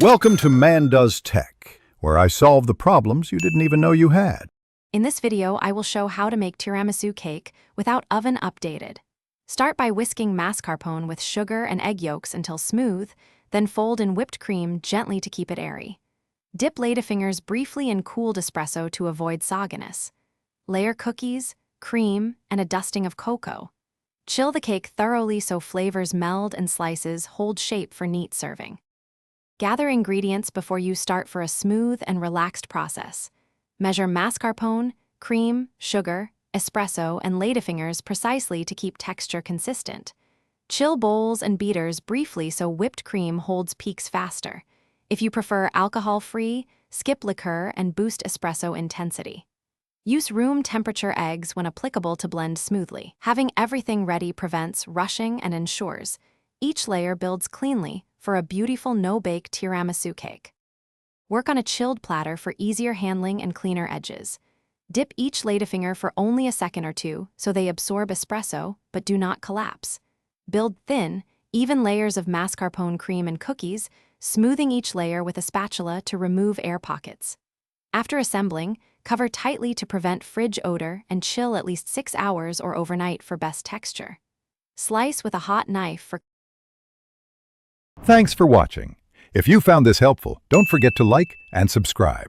Welcome to Man Does Tech, where I solve the problems you didn't even know you had. In this video, I will show how to make tiramisu cake without oven updated. Start by whisking mascarpone with sugar and egg yolks until smooth, then fold in whipped cream gently to keep it airy. Dip ladyfingers briefly in cooled espresso to avoid sogginess. Layer cookies, cream, and a dusting of cocoa. Chill the cake thoroughly so flavors meld and slices hold shape for neat serving. Gather ingredients before you start for a smooth and relaxed process. Measure mascarpone, cream, sugar, espresso, and ladyfingers precisely to keep texture consistent. Chill bowls and beaters briefly so whipped cream holds peaks faster. If you prefer alcohol-free, skip liqueur and boost espresso intensity. Use room temperature eggs when applicable to blend smoothly. Having everything ready prevents rushing and ensures each layer builds cleanly for a beautiful no-bake tiramisu cake. Work on a chilled platter for easier handling and cleaner edges. Dip each ladyfinger for only a second or two so they absorb espresso but do not collapse. Build thin, even layers of mascarpone cream and cookies, smoothing each layer with a spatula to remove air pockets. After assembling, cover tightly to prevent fridge odor and chill at least 6 hours or overnight for best texture. Slice with a hot knife for Thanks for watching. If you found this helpful, don't forget to like and subscribe.